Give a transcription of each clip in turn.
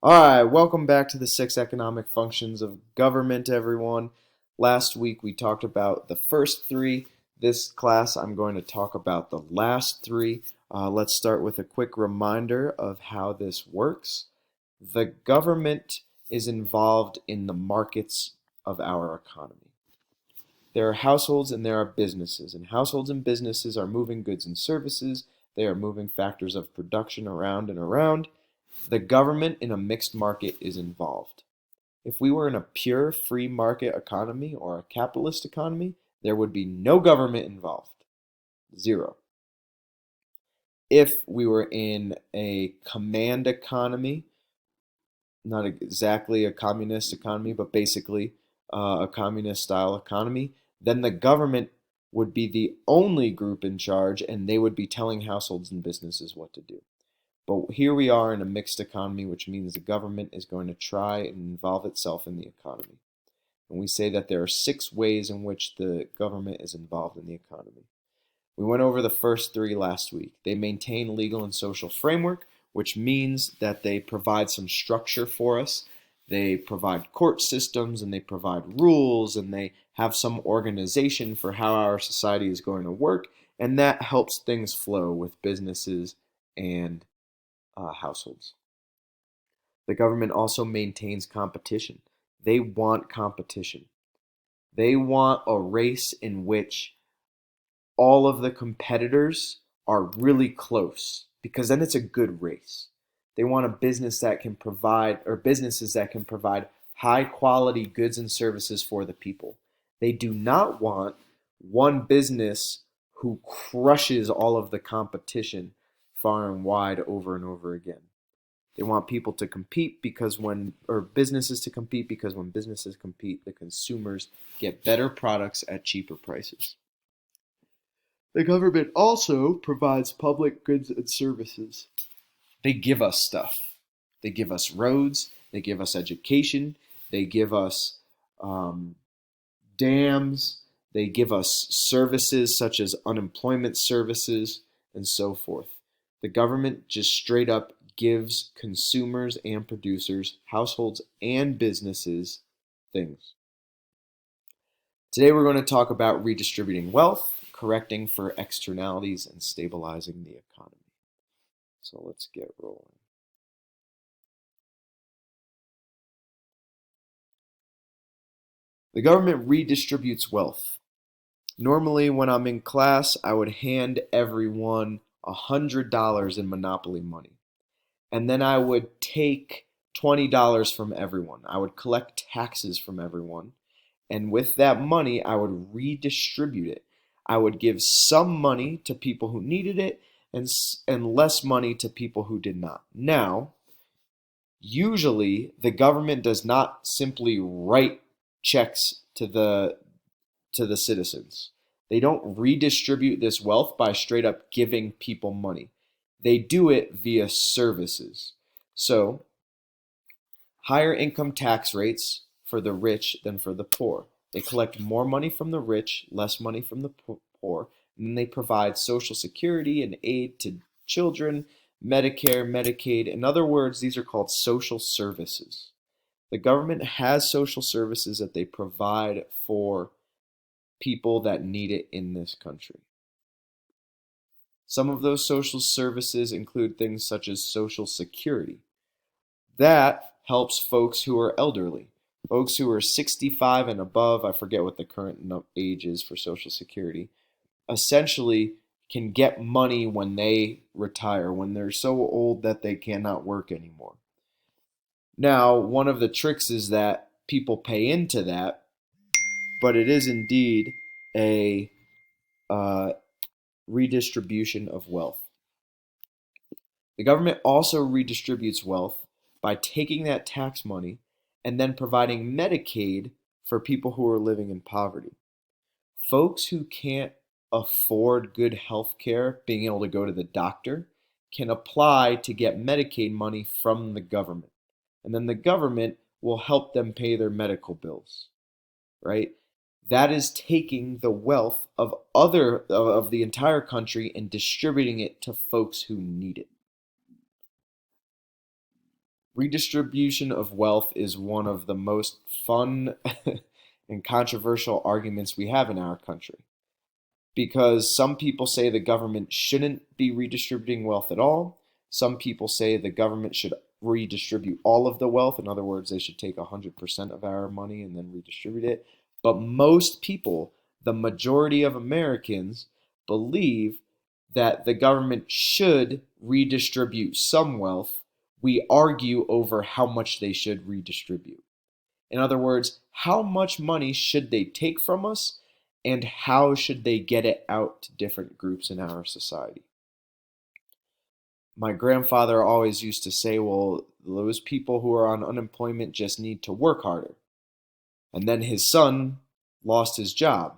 All right, welcome back to the 6 economic functions of government, everyone. Last week we talked about the first three. This class I'm going to talk about the last three. Let's start with a quick reminder of how this works. The government is involved in the markets of our economy. There are households and there are businesses, and households and businesses are moving goods and services. They are moving factors of production around and around. The government in a mixed market is involved. If we were in a pure free market economy or a capitalist economy, there would be no government involved. Zero. If we were in a command economy, not exactly a communist economy, but basically a communist style economy, then the government would be the only group in charge and they would be telling households and businesses what to do. But here we are in a mixed economy, which means the government is going to try and involve itself in the economy. And we say that there are 6 ways in which the government is involved in the economy. We went over the first 3 last week. They maintain legal and social framework, which means that they provide some structure for us. They provide court systems and they provide rules and they have some organization for how our society is going to work, and that helps things flow with businesses and households. The government also maintains competition. They want competition. They want a race in which all of the competitors are really close, because then it's a good race. They want a business that can provide, or businesses that can provide high quality goods and services for the people. They do not want one business who crushes all of the competition far and wide over and over again. They want people to compete or businesses to compete, because when businesses compete, the consumers get better products at cheaper prices. The government also provides public goods and services. They give us stuff. They give us roads, they give us education, they give us dams, they give us services such as unemployment services and so forth. The government just straight up gives consumers and producers, households and businesses, things. Today we're going to talk about redistributing wealth, correcting for externalities, and stabilizing the economy. So let's get rolling. The government redistributes wealth. Normally, when I'm in class, I would hand everyone $100 in Monopoly money. And then I would take $20 from everyone. I would collect taxes from everyone. And with that money, I would redistribute it. I would give some money to people who needed it and less money to people who did not. Now, usually the government does not simply write checks to the citizens. They don't redistribute this wealth by straight up giving people money. They do it via services. So, higher income tax rates for the rich than for the poor. They collect more money from the rich, less money from the poor, and then they provide Social Security and aid to children, Medicare, Medicaid. In other words, these are called social services. The government has social services that they provide for people that need it in this country. Some of those social services include things such as Social Security. That helps folks who are elderly. Folks who are 65 and above, I forget what the current age is for Social Security, essentially can get money when they retire, when they're so old that they cannot work anymore. Now, one of the tricks is that people pay into that, but it is indeed a redistribution of wealth. The government also redistributes wealth by taking that tax money and then providing Medicaid for people who are living in poverty. Folks who can't afford good health care, being able to go to the doctor, can apply to get Medicaid money from the government. And then the government will help them pay their medical bills, right? That is taking the wealth of the entire country and distributing it to folks who need it. Redistribution of wealth is one of the most fun and controversial arguments we have in our country, because some people say the government shouldn't be redistributing wealth at all. Some people say the government should redistribute all of the wealth. In other words, they should take 100% of our money and then redistribute it. But most people, the majority of Americans, believe that the government should redistribute some wealth. We argue over how much they should redistribute. In other words, how much money should they take from us, and how should they get it out to different groups in our society? My grandfather always used to say, well, those people who are on unemployment just need to work harder. And then his son lost his job.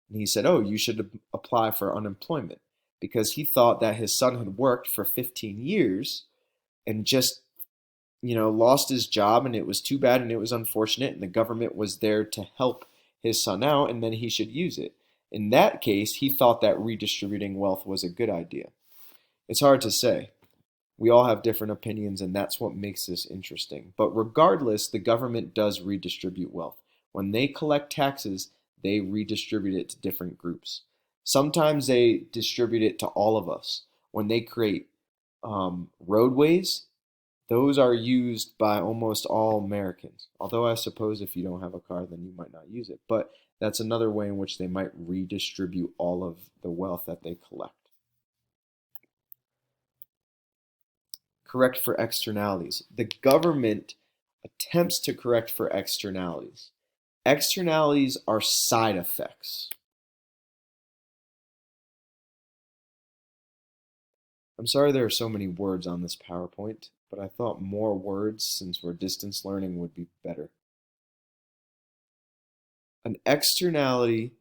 And he said, oh, you should apply for unemployment, because he thought that his son had worked for 15 years and just, lost his job, and it was too bad and it was unfortunate, and the government was there to help his son out, and then he should use it. In that case, he thought that redistributing wealth was a good idea. It's hard to say. We all have different opinions, and that's what makes this interesting. But regardless, the government does redistribute wealth. When they collect taxes, they redistribute it to different groups. Sometimes they distribute it to all of us. When they create roadways, those are used by almost all Americans. Although I suppose if you don't have a car, then you might not use it. But that's another way in which they might redistribute all of the wealth that they collect. Correct for externalities. The government attempts to correct for externalities. Externalities are side effects. I'm sorry there are so many words on this PowerPoint, but I thought more words, since we're distance learning, would be better. An externality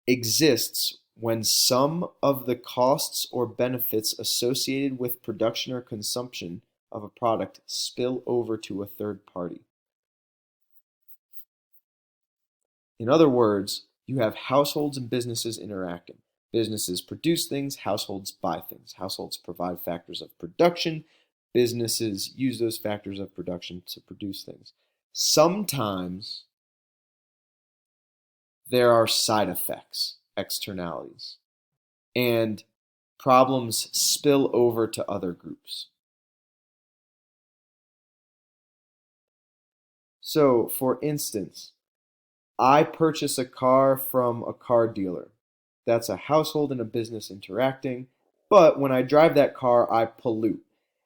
exists when some of the costs or benefits associated with production or consumption of a product spill over to a third party. In other words, you have households and businesses interacting. Businesses produce things, households buy things. Households provide factors of production. Businesses use those factors of production to produce things. Sometimes there are side effects, externalities, and problems spill over to other groups. So, for instance, I purchase a car from a car dealer. That's a household and a business interacting. But when I drive that car, I pollute.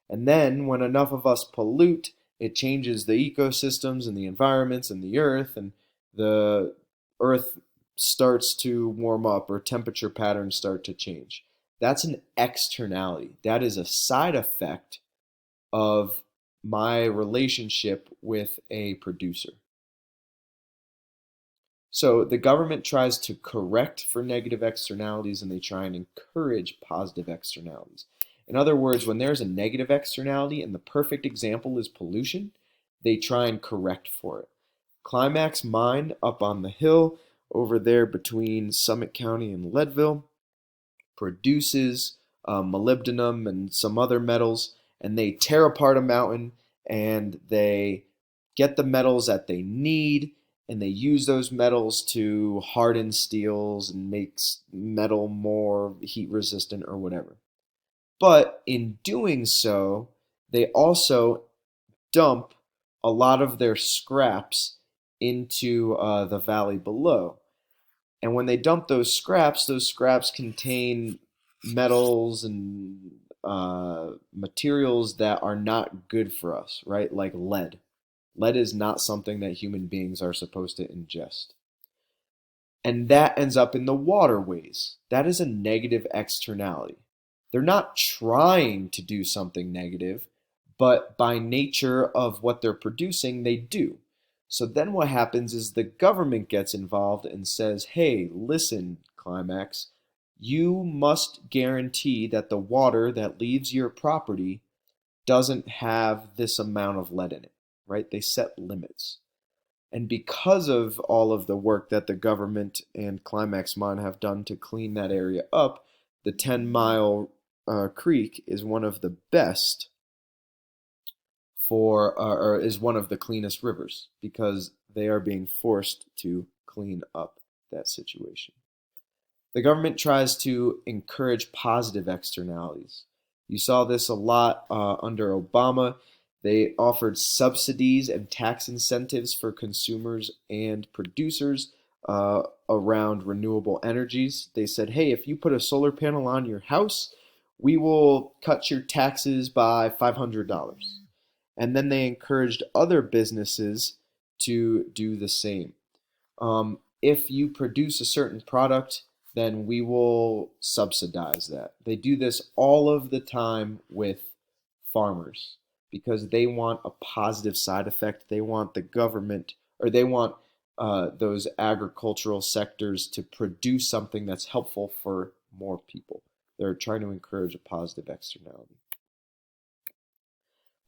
And then when enough of us pollute, it changes the ecosystems and the environments and the earth starts to warm up, or temperature patterns start to change. That's an externality. That is a side effect of my relationship with a producer. So the government tries to correct for negative externalities, and they try and encourage positive externalities. In other words, when there's a negative externality, and the perfect example is pollution, they try and correct for it. Climax Mine up on the hill over there between Summit County and Leadville produces molybdenum and some other metals, and they tear apart a mountain, and they get the metals that they need, and they use those metals to harden steels and make metal more heat resistant or whatever. But in doing so, they also dump a lot of their scraps into the valley below. And when they dump those scraps contain metals and materials that are not good for us, right? Like lead. Lead is not something that human beings are supposed to ingest. And that ends up in the waterways. That is a negative externality. They're not trying to do something negative, but by nature of what they're producing, they do. So then what happens is the government gets involved and says, hey, listen, Climax, you must guarantee that the water that leaves your property doesn't have this amount of lead in it, right? They set limits. And because of all of the work that the government and Climax Mine have done to clean that area up, the 10 Mile Creek is one of the best or is one of the cleanest rivers because they are being forced to clean up that situation. The government tries to encourage positive externalities. You saw this a lot under Obama. They offered subsidies and tax incentives for consumers and producers around renewable energies. They said, hey, if you put a solar panel on your house, we will cut your taxes by $500. And then they encouraged other businesses to do the same. If you produce a certain product, then we will subsidize that. They do this all of the time with farmers because they want a positive side effect. They want the government, or they want those agricultural sectors to produce something that's helpful for more people. They're trying to encourage a positive externality.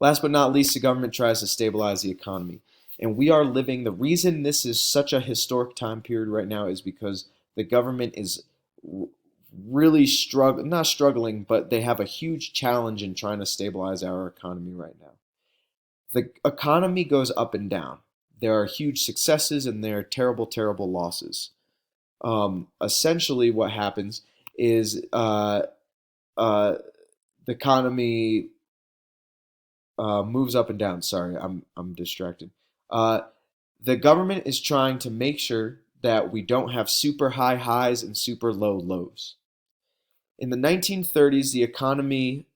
Last but not least, the government tries to stabilize the economy. And we are living, the reason this is such a historic time period right now is because the government is really not struggling, but they have a huge challenge in trying to stabilize our economy right now. The economy goes up and down. There are huge successes and there are terrible, terrible losses. Essentially, what happens is the economy moves up and down. Sorry, I'm distracted. The government is trying to make sure that we don't have super high highs and super low lows. In the 1930s, the economy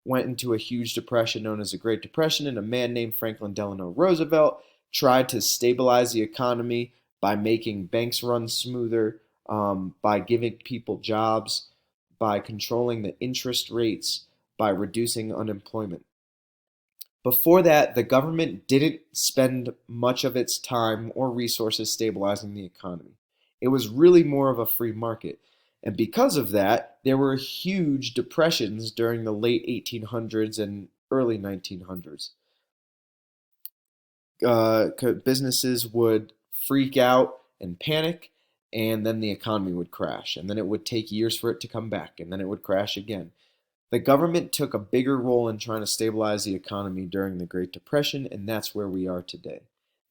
went into a huge depression known as the Great Depression, and a man named Franklin Delano Roosevelt tried to stabilize the economy by making banks run smoother, by giving people jobs, by controlling the interest rates, by reducing unemployment. Before that, the government didn't spend much of its time or resources stabilizing the economy. It was really more of a free market. And because of that, there were huge depressions during the late 1800s and early 1900s. Businesses would freak out and panic, and then the economy would crash. And then it would take years for it to come back, and then it would crash again. The government took a bigger role in trying to stabilize the economy during the Great Depression, and that's where we are today.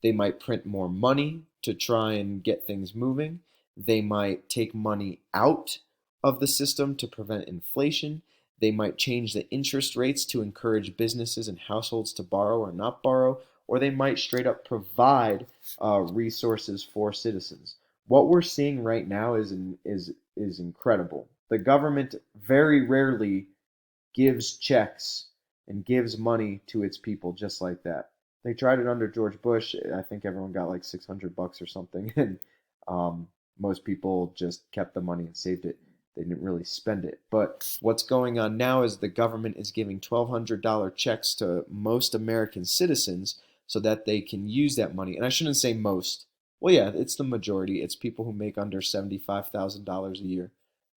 They might print more money to try and get things moving. They might take money out of the system to prevent inflation. They might change the interest rates to encourage businesses and households to borrow or not borrow, or they might straight up provide resources for citizens. What we're seeing right now is incredible. The government very rarely gives checks and gives money to its people just like that. They tried it under George Bush. I think everyone got like $600 or something, and most people just kept the money and saved it. They didn't really spend it. But what's going on now is the government is giving $1,200 checks to most American citizens so that they can use that money. And I shouldn't say most. Well, yeah, it's the majority. It's people who make under $75,000 a year,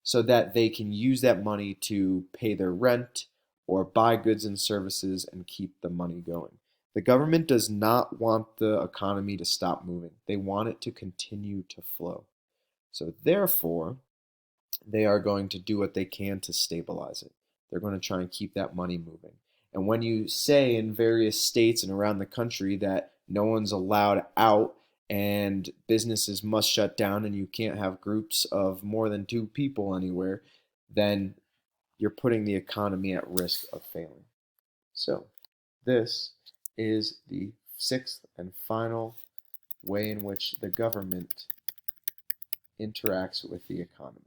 so that they can use that money to pay their rent or buy goods and services and keep the money going. The government does not want the economy to stop moving. They want it to continue to flow. So therefore, they are going to do what they can to stabilize it. They're going to try and keep that money moving. And when you say in various states and around the country that no one's allowed out and businesses must shut down and you can't have groups of more than 2 people anywhere, then you're putting the economy at risk of failing. So this is the 6th and final way in which the government interacts with the economy.